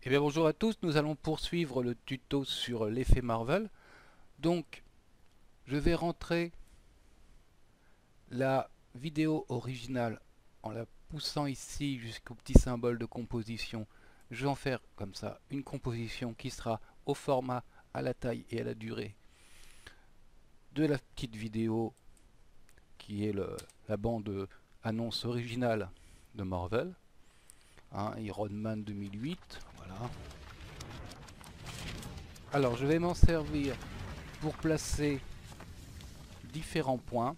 Eh bien bonjour à tous, nous allons poursuivre le tuto sur l'effet Marvel. Donc je vais rentrer la vidéo originale en la poussant ici jusqu'au petit symbole de composition. Je vais en faire comme ça une composition qui sera au format, à la taille et à la durée de la petite vidéo qui est la bande annonce originale de Marvel, hein, Iron Man 2008, voilà. Alors je vais m'en servir pour placer différents points.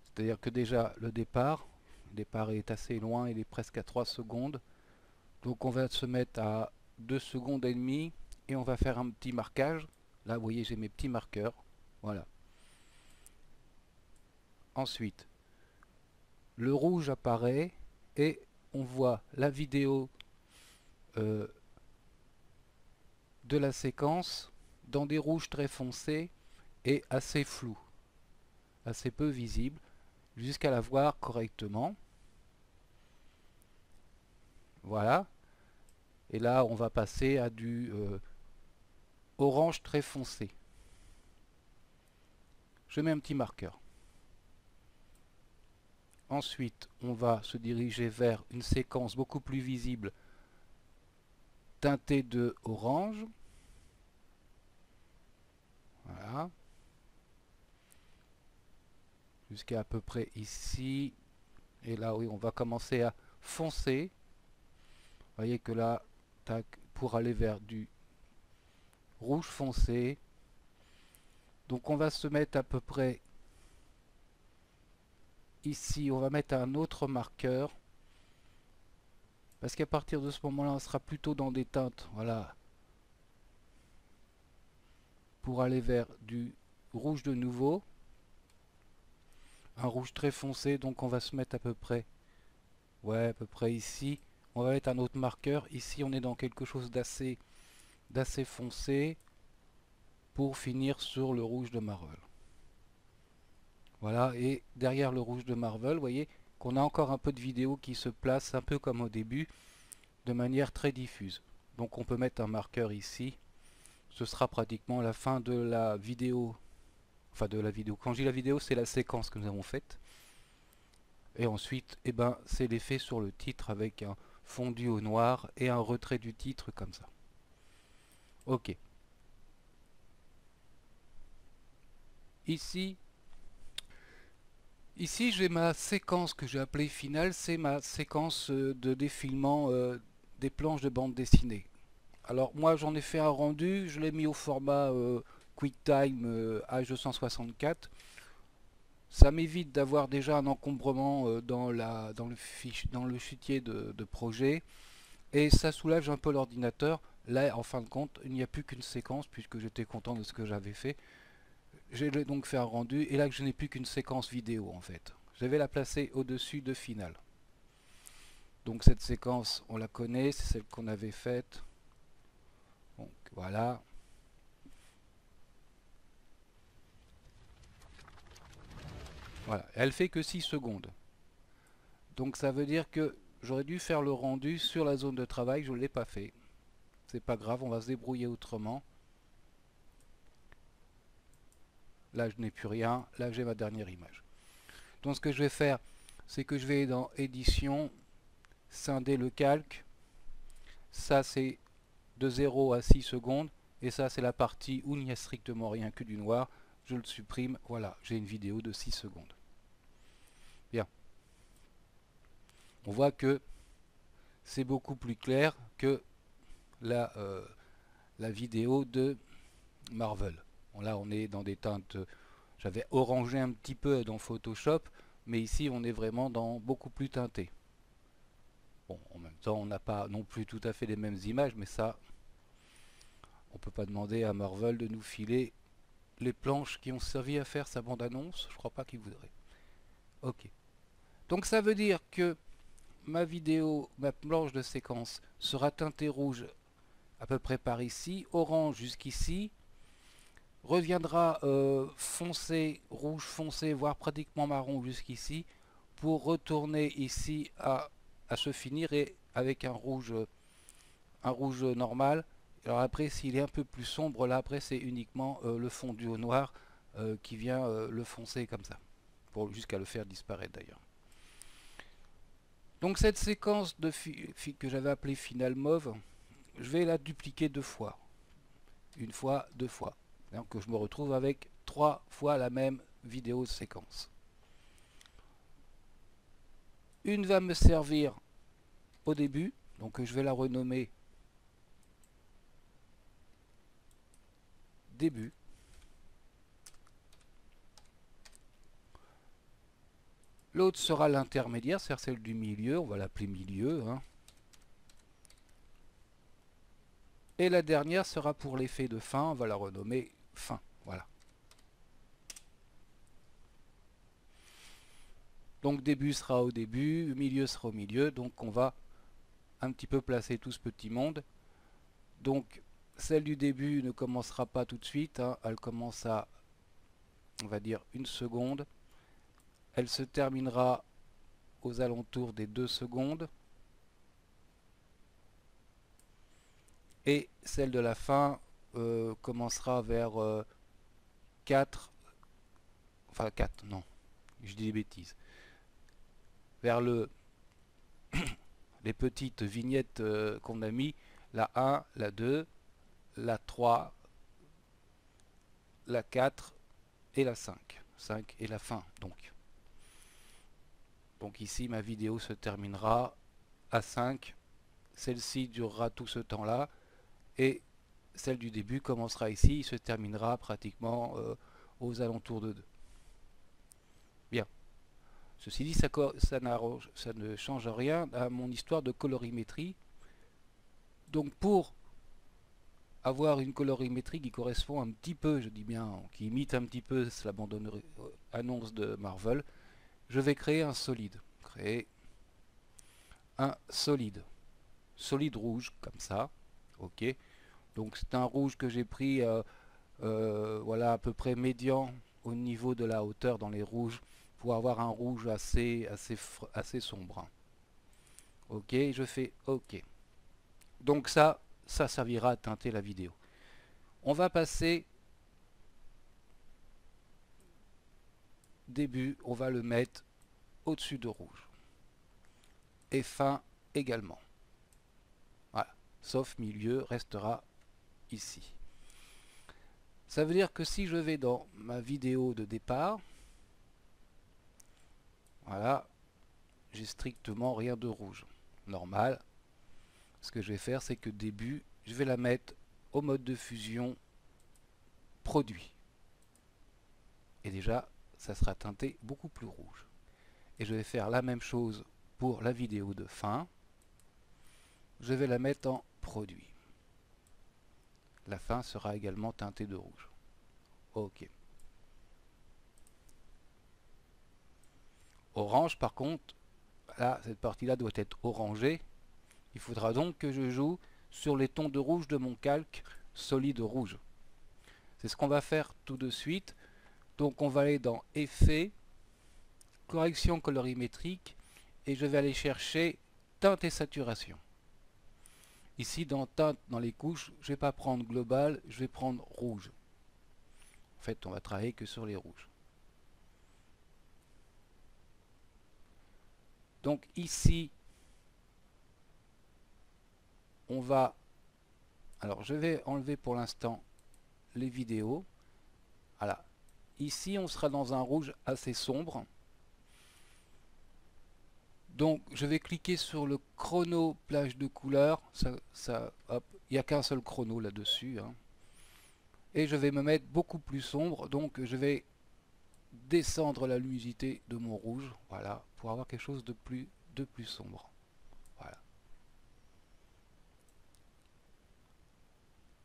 C'est-à-dire que déjà le départ est assez loin, il est presque à 3 secondes. Donc on va se mettre à 2 secondes et demie et on va faire un petit marquage. Là vous voyez j'ai mes petits marqueurs. Voilà. Ensuite, le rouge apparaît et on voit la vidéo euh, de la séquence dans des rouges très foncés et assez flous, assez peu visibles, jusqu'à la voir correctement. Voilà. Et là on va passer à du orange très foncé. Je mets un petit marqueur. Ensuite, on va se diriger vers une séquence beaucoup plus visible teintée de orange. Voilà. Jusqu'à à peu près ici. Et là, oui, on va commencer à foncer. Vous voyez que là, tac, pour aller vers du rouge foncé. Donc on va se mettre à peu près ici. On va mettre un autre marqueur. Parce qu'à partir de ce moment-là, on sera plutôt dans des teintes. Voilà. Pour aller vers du rouge de nouveau. Un rouge très foncé, donc on va se mettre à peu près, ouais, à peu près ici. On va mettre un autre marqueur. Ici, on est dans quelque chose d'assez foncé pour finir sur le rouge de Marvel. Voilà, et derrière le rouge de Marvel, vous voyez qu'on a encore un peu de vidéo qui se place un peu comme au début, de manière très diffuse. Donc on peut mettre un marqueur ici. Ce sera pratiquement la fin de la vidéo. Enfin de la vidéo. Quand je dis la vidéo, c'est la séquence que nous avons faite. Et ensuite, eh ben, c'est l'effet sur le titre avec un fondu au noir et un retrait du titre comme ça. Ok. Ici, ici j'ai ma séquence que j'ai appelée finale. C'est ma séquence de défilement des planches de bande dessinée. Alors moi j'en ai fait un rendu. Je l'ai mis au format QuickTime H264. Ça m'évite d'avoir déjà un encombrement dans le fichier de projet. Et ça soulage un peu l'ordinateur. Là, en fin de compte, il n'y a plus qu'une séquence puisque j'étais content de ce que j'avais fait. J'ai donc fait un rendu et là je n'ai plus qu'une séquence vidéo en fait. Je vais la placer au-dessus de finale. Donc cette séquence, on la connaît, c'est celle qu'on avait faite. Donc voilà. Voilà. Elle fait que 6 secondes. Donc ça veut dire que j'aurais dû faire le rendu sur la zone de travail, je ne l'ai pas fait. C'est pas grave, on va se débrouiller autrement. Là je n'ai plus rien, là j'ai ma dernière image. Donc ce que je vais faire, c'est que je vais dans édition, scinder le calque. Ça c'est de 0 à 6 secondes. Et ça c'est la partie où il n'y a strictement rien que du noir. Je le supprime, voilà, j'ai une vidéo de 6 secondes. Bien. On voit que c'est beaucoup plus clair que la vidéo de Marvel. Bon, là on est dans des teintes, j'avais orangé un petit peu dans Photoshop, mais ici on est vraiment dans beaucoup plus teinté. Bon, en même temps, on n'a pas non plus tout à fait les mêmes images, mais ça, on peut pas demander à Marvel de nous filer les planches qui ont servi à faire sa bande-annonce. Je crois pas qu'il voudrait. Ok. Donc ça veut dire que ma vidéo, ma planche de séquence sera teintée rouge à peu près par ici, orange jusqu'ici, reviendra foncé, rouge foncé, voire pratiquement marron jusqu'ici, pour retourner ici à se finir et avec un rouge normal. Alors après, s'il est un peu plus sombre, là après c'est uniquement le fondu au noir qui vient le foncer comme ça, pour jusqu'à le faire disparaître d'ailleurs. Donc cette séquence que j'avais appelée finale mauve, je vais la dupliquer deux fois. Une fois, deux fois. Donc je me retrouve avec 3 fois la même vidéo séquence. Une va me servir au début, donc je vais la renommer début. L'autre sera l'intermédiaire, c'est-à-dire celle du milieu, on va l'appeler milieu, hein. Et la dernière sera pour l'effet de fin, on va la renommer fin. Voilà. Donc début sera au début, milieu sera au milieu, donc on va un petit peu placer tout ce petit monde. Donc celle du début ne commencera pas tout de suite, hein, elle commence à, on va dire, 1 seconde. Elle se terminera aux alentours des 2 secondes. Et celle de la fin commencera vers 4, enfin 4, non, je dis des bêtises, vers les petites vignettes qu'on a mis, la 1, la 2, la 3, la 4 et la 5. 5 et la fin donc. Donc ici ma vidéo se terminera à 5, celle-ci durera tout ce temps-là, et celle du début commencera ici, il se terminera pratiquement aux alentours de 2. Bien. Ceci dit, ça ne change rien à mon histoire de colorimétrie. Donc pour avoir une colorimétrie qui correspond un petit peu, je dis bien, qui imite un petit peu la bande-annonce de Marvel, je vais créer un solide. Créer un solide. Solide rouge, comme ça. Ok. Donc c'est un rouge que j'ai pris voilà, à peu près médian au niveau de la hauteur dans les rouges, pour avoir un rouge assez sombre. Ok, je fais ok. Donc ça servira à teinter la vidéo. On va passer début, on va le mettre au-dessus de rouge. Et fin également. Voilà. Sauf milieu restera ici. Ça veut dire que si je vais dans ma vidéo de départ, voilà, j'ai strictement rien de rouge. Normal. Ce que je vais faire, c'est que début, je vais la mettre au mode de fusion produit. Et déjà, ça sera teinté beaucoup plus rouge. Et je vais faire la même chose pour la vidéo de fin. Je vais la mettre en produit. La fin sera également teintée de rouge. Ok. Orange, par contre, là, cette partie-là doit être orangée. Il faudra donc que je joue sur les tons de rouge de mon calque solide rouge. C'est ce qu'on va faire tout de suite. Donc on va aller dans Effet, Correction colorimétrique, et je vais aller chercher Teinte et Saturation. Ici dans Teinte, dans les couches, je ne vais pas prendre global, je vais prendre rouge. En fait, on va travailler que sur les rouges. Donc ici, on va... Alors je vais enlever pour l'instant les vidéos. Voilà. Ici, on sera dans un rouge assez sombre. Donc je vais cliquer sur le chrono plage de couleurs. Hop, il n'y a qu'un seul chrono là-dessus, hein. Et je vais me mettre beaucoup plus sombre. Donc je vais descendre la luminosité de mon rouge. Voilà, pour avoir quelque chose de plus sombre. Voilà.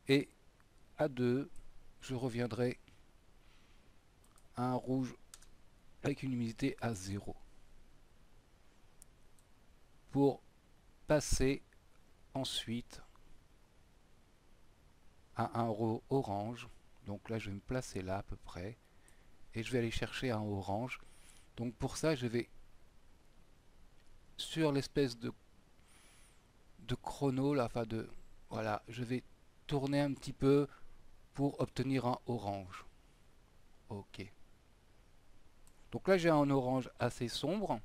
Et à 2, je reviendrai à un rouge avec une luminosité à 0. Pour passer ensuite à un orange. Donc là, je vais me placer là à peu près. Et je vais aller chercher un orange. Donc pour ça, je vais sur l'espèce de de chrono là, enfin de voilà, je vais tourner un petit peu pour obtenir un orange. Ok. Donc là j'ai un orange assez sombre.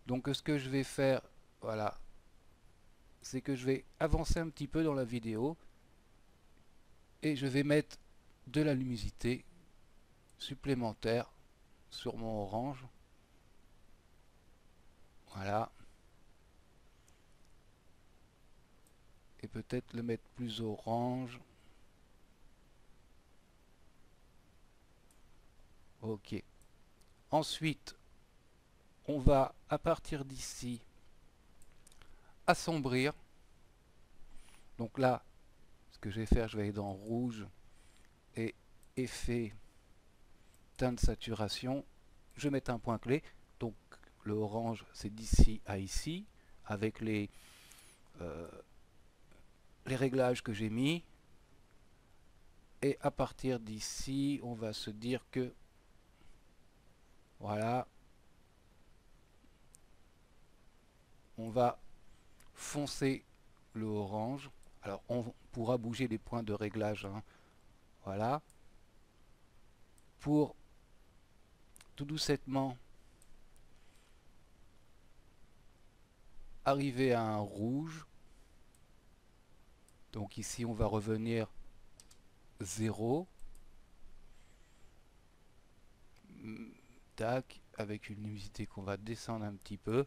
Donc ce que je vais faire, voilà, c'est que je vais avancer un petit peu dans la vidéo et je vais mettre de la luminosité supplémentaire sur mon orange. Voilà. Et peut-être le mettre plus orange. Ok. Ensuite, on va à partir d'ici assombrir. Donc là, ce que je vais faire, je vais aller dans rouge et effet teinte saturation. Je vais mettre un point clé. Donc le orange, c'est d'ici à ici, avec les réglages que j'ai mis. Et à partir d'ici, on va se dire que voilà, on va foncer le orange. Alors on pourra bouger les points de réglage, hein. Voilà, pour tout doucement arriver à un rouge. Donc ici on va revenir 0. Tac, avec une luminosité qu'on va descendre un petit peu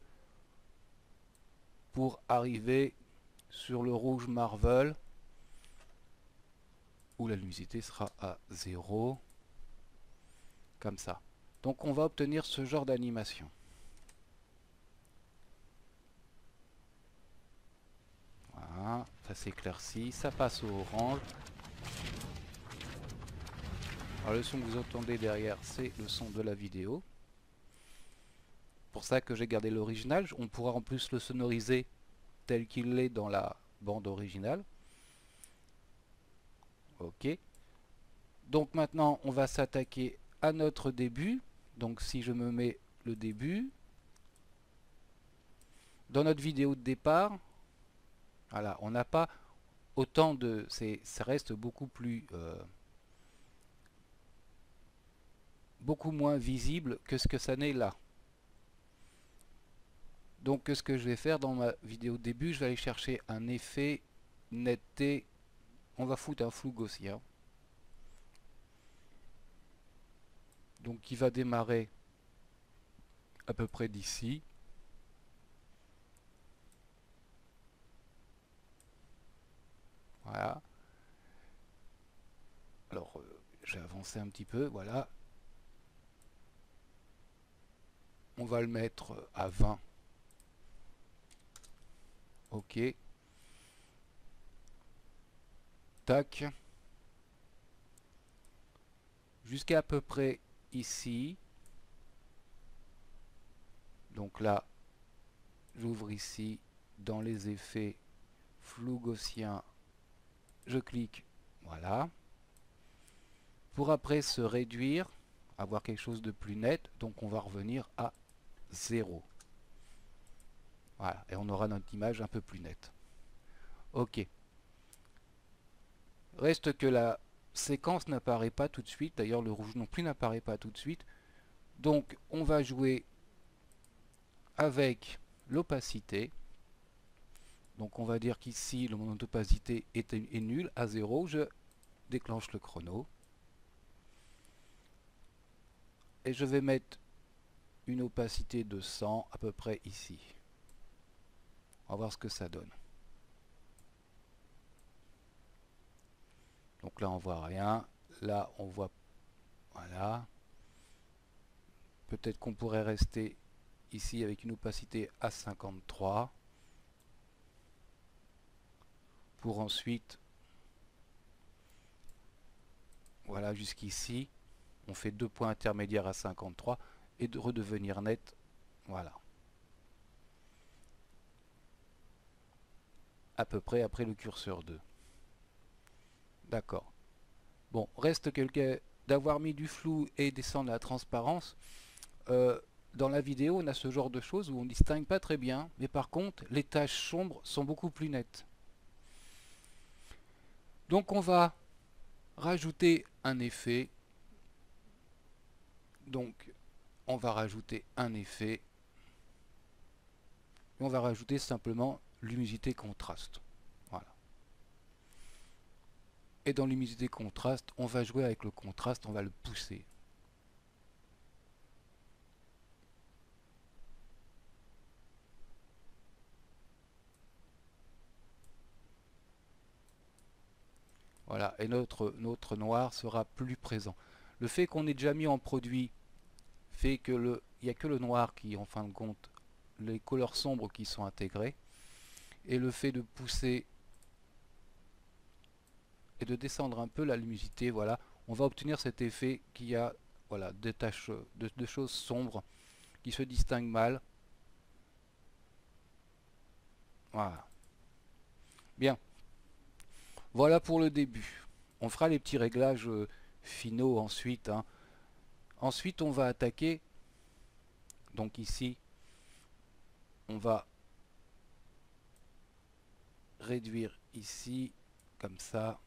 pour arriver sur le rouge Marvel où la luminosité sera à 0, comme ça. Donc on va obtenir ce genre d'animation. Voilà, ça s'éclaircit, ça passe au orange. Alors le son que vous entendez derrière, c'est le son de la vidéo. Pour ça que j'ai gardé l'original. On pourra en plus le sonoriser tel qu'il est dans la bande originale. Ok. Donc maintenant, on va s'attaquer à notre début. Donc si je me mets le début, dans notre vidéo de départ, voilà, on n'a pas autant de... ça reste beaucoup moins visible que ce que ça n'est là. Donc ce que je vais faire dans ma vidéo de début, je vais aller chercher un effet netteté. On va foutre un flou gaussien. Donc qui va démarrer à peu près d'ici. Voilà. Alors je vais avancer un petit peu, voilà. On va le mettre à 20. Ok. Tac. Jusqu'à peu près ici. Donc là, j'ouvre ici dans les effets flou gaussien. Je clique, voilà. Pour après se réduire, avoir quelque chose de plus net, donc on va revenir à 0. Voilà, et on aura notre image un peu plus nette. Ok. Reste que la séquence n'apparaît pas tout de suite, d'ailleurs le rouge non plus n'apparaît pas tout de suite. Donc on va jouer avec l'opacité. Donc on va dire qu'ici le moment d'opacité est nul, à 0. Je déclenche le chrono. Et je vais mettre une opacité de 100 à peu près ici. On va voir ce que ça donne. Donc là on voit rien. Là on voit... Voilà. Peut-être qu'on pourrait rester ici avec une opacité à 53. Pour ensuite... Voilà, jusqu'ici. On fait deux points intermédiaires à 53 et de redevenir net. Voilà. À peu près après le curseur 2. D'accord. Bon, reste d'avoir mis du flou et descendre la transparence. dans la vidéo, on a ce genre de choses où on ne distingue pas très bien, mais par contre, les taches sombres sont beaucoup plus nettes. Donc on va rajouter un effet. Donc on va rajouter un effet. Et on va rajouter simplement luminosité contraste. Voilà. Et dans luminosité contraste, on va jouer avec le contraste, on va le pousser. Voilà, et notre noir sera plus présent. Le fait qu'on ait déjà mis en produit fait que il n'y a que le noir qui, en fin de compte, les couleurs sombres qui sont intégrées. Et le fait de pousser et de descendre un peu la luminosité, voilà, on va obtenir cet effet qui a, voilà, des taches de choses sombres qui se distinguent mal. Voilà. Bien. Voilà pour le début. On fera les petits réglages finaux ensuite, hein. Ensuite, on va attaquer. Donc ici, on va réduire ici, comme ça.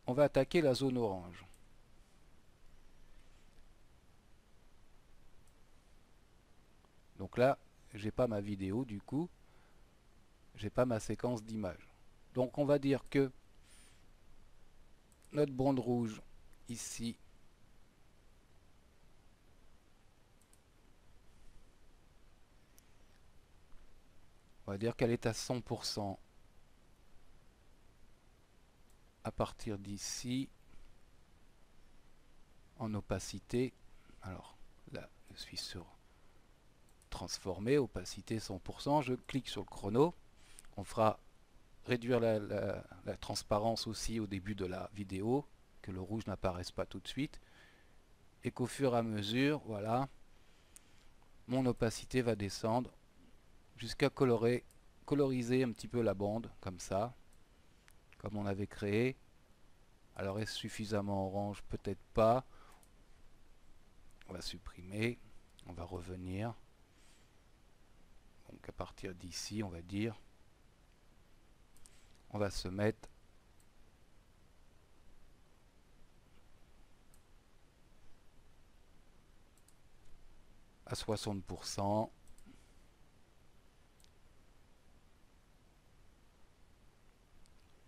On va attaquer la zone orange. Donc là, j'ai pas ma vidéo du coup, j'ai pas ma séquence d'image. Donc on va dire que notre bande rouge ici, on va dire qu'elle est à 100% à partir d'ici en opacité. Alors là, je suis sur transformer, opacité 100%, je clique sur le chrono, on fera réduire la transparence aussi au début de la vidéo, que le rouge n'apparaisse pas tout de suite, et qu'au fur et à mesure, voilà, mon opacité va descendre jusqu'à coloriser un petit peu la bande, comme ça, comme on avait créé. Alors est-ce suffisamment orange? Peut-être pas. On va supprimer, on va revenir. Donc à partir d'ici, on va dire, on va se mettre à 60%.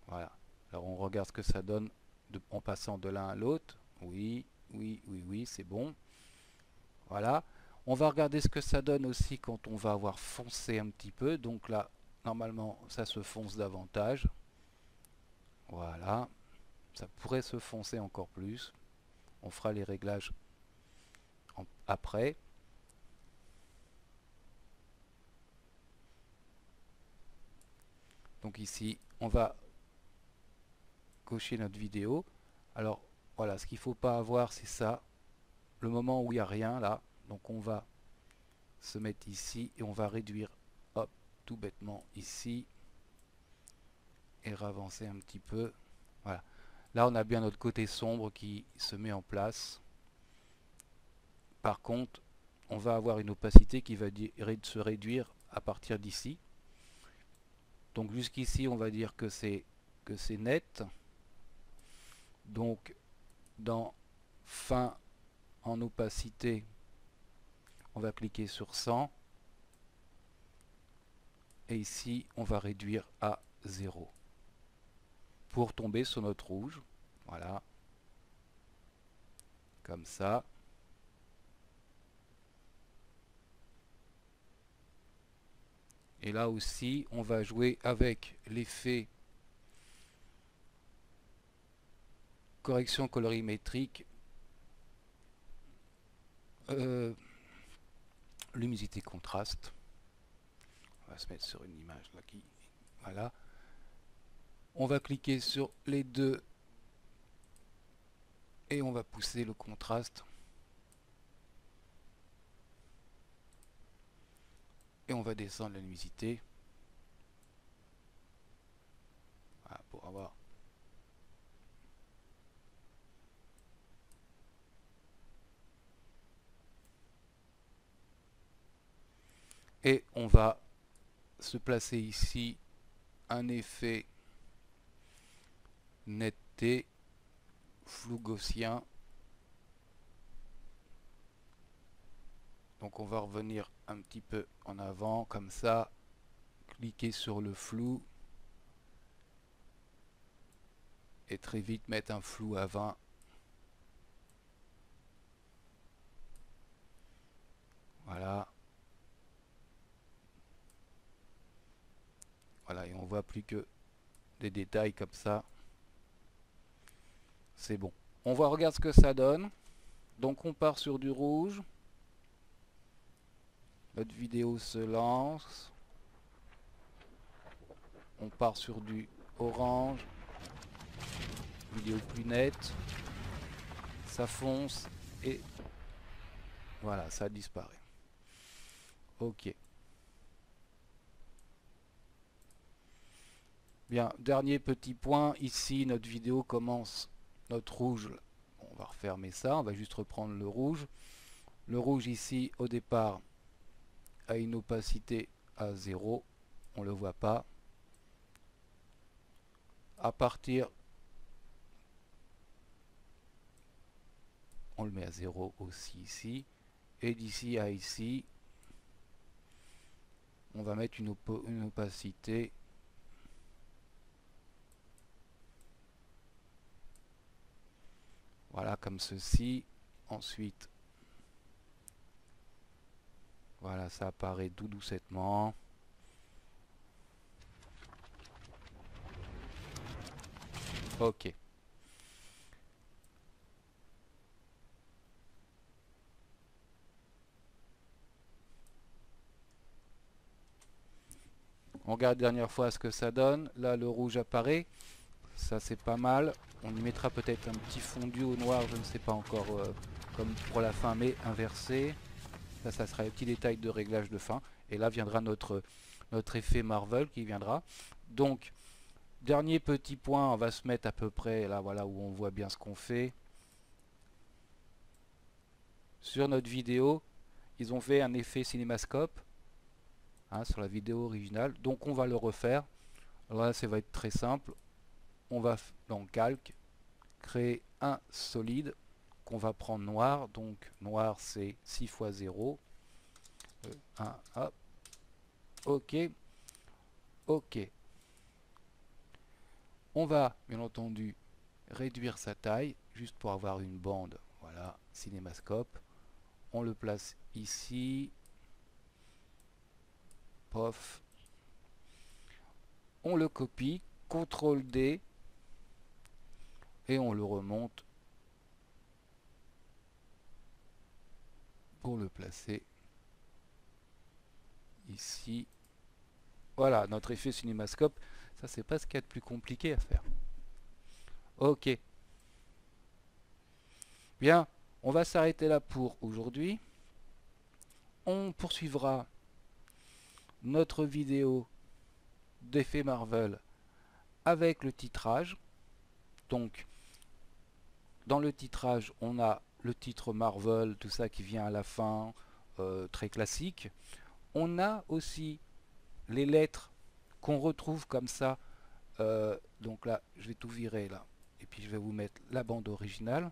Voilà. Alors on regarde ce que ça donne en passant de l'un à l'autre. Oui, oui, oui, oui, c'est bon. Voilà. On va regarder ce que ça donne aussi quand on va avoir foncé un petit peu. Donc là, normalement, ça se fonce davantage. Voilà. Ça pourrait se foncer encore plus. On fera les réglages après. Donc ici, on va cocher notre vidéo. Alors voilà, ce qu'il ne faut pas avoir, c'est ça. Le moment où il n'y a rien là. Donc on va se mettre ici et on va réduire, hop, tout bêtement ici. Et ravancer un petit peu. Voilà. Là, on a bien notre côté sombre qui se met en place. Par contre, on va avoir une opacité qui va se réduire à partir d'ici. Donc jusqu'ici, on va dire que c'est net. Donc dans fin en opacité, on va cliquer sur 100. Et ici, on va réduire à 0. Pour tomber sur notre rouge. Voilà. Comme ça. Et là aussi, on va jouer avec l'effet correction colorimétrique, luminosité contraste. On va se mettre sur une image là qui, voilà. On va cliquer sur les deux et on va pousser le contraste. Et on va descendre la luminosité. Voilà, pour avoir Et on va se placer ici un effet netteté flou gaussien. Donc on va revenir un petit peu en avant comme ça, cliquer sur le flou et très vite mettre un flou à 20. Voilà. Voilà, et on voit plus que des détails comme ça. C'est bon. On va regarder ce que ça donne. Donc on part sur du rouge. Notre vidéo se lance. On part sur du orange. Vidéo plus nette. Ça fonce et voilà, ça disparaît. Ok. Bien, dernier petit point. Ici, notre vidéo commence. Notre rouge, on va refermer ça. On va juste reprendre le rouge. Le rouge ici, au départ, a une opacité à 0. On ne le voit pas. À partir, on le met à 0 aussi ici. Et d'ici à ici, on va mettre une opacité voilà comme ceci. Ensuite, voilà, ça apparaît tout doucettement. Ok. On regarde dernière fois ce que ça donne. Là, le rouge apparaît. Ça, c'est pas mal. On y mettra peut-être un petit fondu au noir, je ne sais pas encore, comme pour la fin, mais inversé. Là, ça sera les petits détails de réglage de fin. Et là viendra notre effet Marvel qui viendra. Donc, dernier petit point, on va se mettre à peu près là, voilà, où on voit bien ce qu'on fait. Sur notre vidéo, ils ont fait un effet cinémascope hein, sur la vidéo originale. Donc, on va le refaire. Alors là, ça va être très simple. On va dans calque, créer un solide qu'on va prendre noir. Donc, noir, c'est 6 fois 0. 1, hop. OK. OK. On va, bien entendu, réduire sa taille, juste pour avoir une bande. Voilà, cinémascope. On le place ici. Pof. On le copie. CTRL D. Et on le remonte pour le placer ici. Voilà, notre effet cinémascope. Ça, c'est pas ce qu'il y a de plus compliqué à faire. Ok. Bien, on va s'arrêter là pour aujourd'hui. On poursuivra notre vidéo d'effet Marvel avec le titrage. Donc, dans le titrage, on a le titre Marvel, tout ça qui vient à la fin, très classique. On a aussi les lettres qu'on retrouve comme ça. Donc là, je vais tout virer là. Et puis je vais vous mettre la bande originale.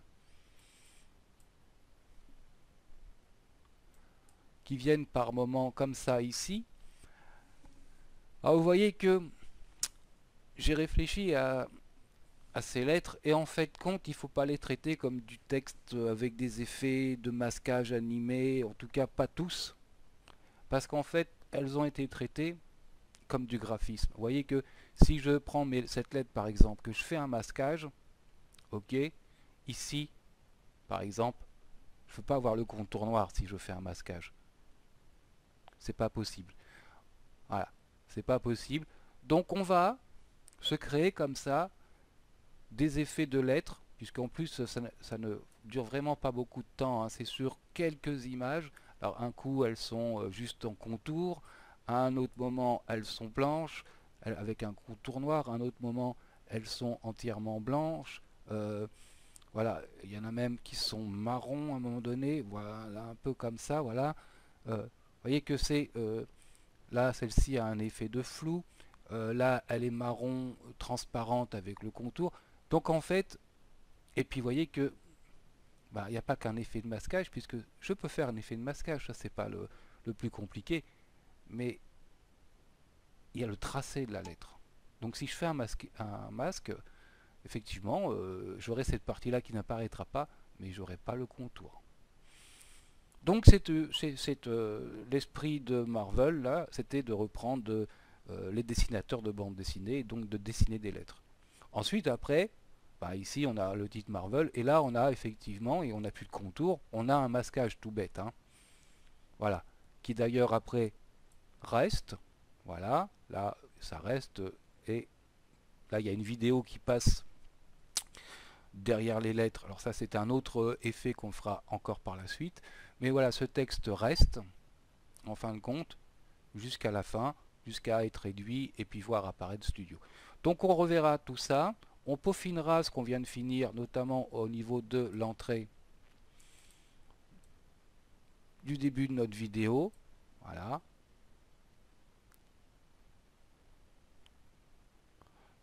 Qui viennent par moments comme ça ici. Alors vous voyez que j'ai réfléchi à ces lettres et en fait compte il ne faut pas les traiter comme du texte avec des effets de masquage animé, en tout cas pas tous, parce qu'en fait elles ont été traitées comme du graphisme. Vous voyez que si je prends cette lettre par exemple, que je fais un masquage, ok, ici par exemple, je ne peux pas avoir le contour noir si je fais un masquage. C'est pas possible. Voilà, c'est pas possible. Donc on va se créer comme ça des effets de lettres, puisqu'en plus ça ne dure vraiment pas beaucoup de temps, hein, c'est sur quelques images. Alors un coup elles sont juste en contour, à un autre moment elles sont blanches, avec un contour noir, à un autre moment elles sont entièrement blanches. Voilà, il y en a même qui sont marrons à un moment donné, voilà, un peu comme ça, voilà. Vous voyez que c'est Là, celle-ci a un effet de flou. Là, elle est marron transparente avec le contour. Donc en fait, et puis vous voyez que bah, il n'y a pas qu'un effet de masquage, puisque je peux faire un effet de masquage, ça c'est pas le plus compliqué, mais il y a le tracé de la lettre. Donc si je fais un masque effectivement, j'aurai cette partie-là qui n'apparaîtra pas, mais j'aurai pas le contour. Donc l'esprit de Marvel, là, c'était de reprendre les dessinateurs de bande dessinée, et donc de dessiner des lettres. Ensuite, après, bah, ici on a le titre Marvel, et là on a effectivement, et on n'a plus de contour, on a un masquage tout bête, hein, voilà, qui d'ailleurs après reste, voilà, là ça reste, et là il y a une vidéo qui passe derrière les lettres. Alors ça c'est un autre effet qu'on fera encore par la suite. Mais voilà, ce texte reste, en fin de compte, jusqu'à la fin, jusqu'à être réduit et puis voir apparaître Studio. Donc on reverra tout ça. On peaufinera ce qu'on vient de finir, notamment au niveau de l'entrée du début de notre vidéo. Voilà.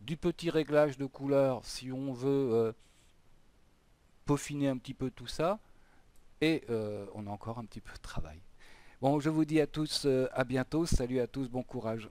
Du petit réglage de couleur si on veut peaufiner un petit peu tout ça. Et on a encore un petit peu de travail. Bon, je vous dis à tous à bientôt. Salut à tous, bon courage.